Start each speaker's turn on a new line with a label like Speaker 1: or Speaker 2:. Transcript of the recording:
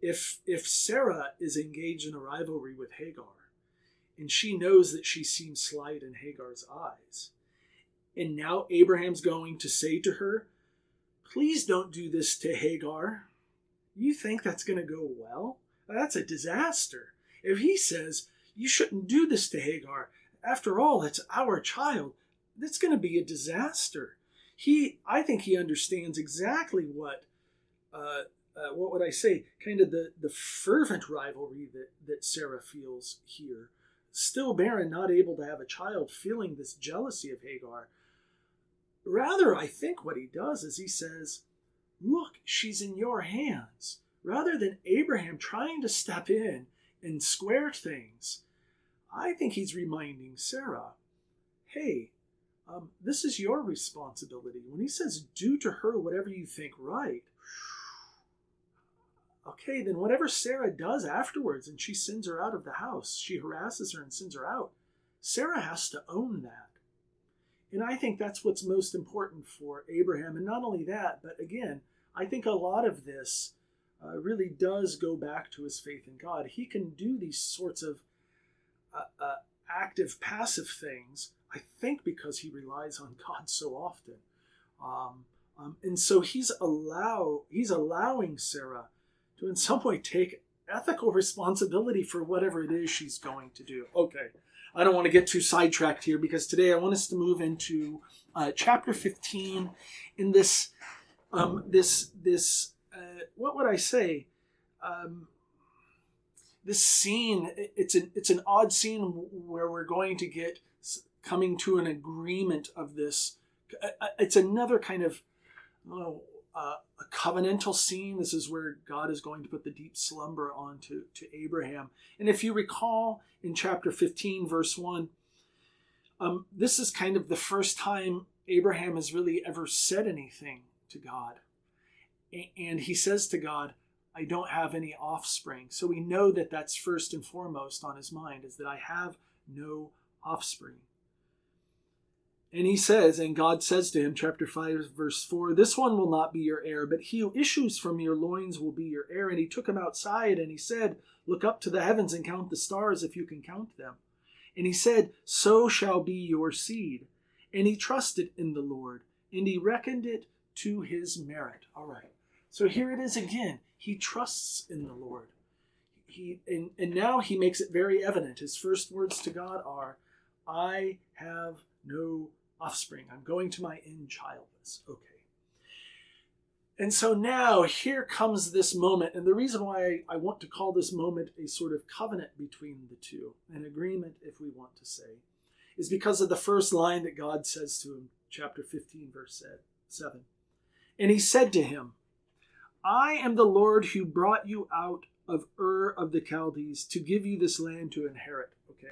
Speaker 1: if Sarah is engaged in a rivalry with Hagar, and she knows that she seems slight in Hagar's eyes, and now Abraham's going to say to her, please don't do this to Hagar. You think that's going to go well? That's a disaster. If he says, you shouldn't do this to Hagar, after all, it's our child, that's going to be a disaster. I think he understands exactly what would I say, kind of the fervent rivalry that Sarah feels here. Still barren, not able to have a child, feeling this jealousy of Hagar. Rather, I think what he does is he says, look, she's in your hands. Rather than Abraham trying to step in and square things, I think he's reminding Sarah, hey, this is your responsibility. When he says, do to her whatever you think right, okay, then whatever Sarah does afterwards, and she sends her out of the house, she harasses her and sends her out, Sarah has to own that. And I think that's what's most important for Abraham. And not only that, but again, I think a lot of this really does go back to his faith in God. He can do these sorts of active, passive things, I think because he relies on God so often. And so he's allowing Sarah to in some way take ethical responsibility for whatever it is she's going to do. Okay, I don't want to get too sidetracked here because today I want us to move into chapter 15 in this what would I say? This scene, it's an odd scene where we're going to get coming to an agreement of this. It's another kind of a covenantal scene. This is where God is going to put the deep slumber onto Abraham. And if you recall in chapter 15, verse 1, this is kind of the first time Abraham has really ever said anything to God. And he says to God, I don't have any offspring. So we know that that's first and foremost on his mind, is that I have no offspring. And he says, and God says to him, chapter 5, verse 4, this one will not be your heir, but he who issues from your loins will be your heir. And he took him outside and he said, look up to the heavens and count the stars if you can count them. And he said, so shall be your seed. And he trusted in the Lord, and he reckoned it to his merit. All right. So here it is again. He trusts in the Lord. And now he makes it very evident. His first words to God are, I have no offspring. I'm going to my end childless. Okay. And so now here comes this moment. And the reason why I want to call this moment a sort of covenant between the two, an agreement, if we want to say, is because of the first line that God says to him, chapter 15, verse 7. And he said to him, I am the Lord who brought you out of Ur of the Chaldees to give you this land to inherit.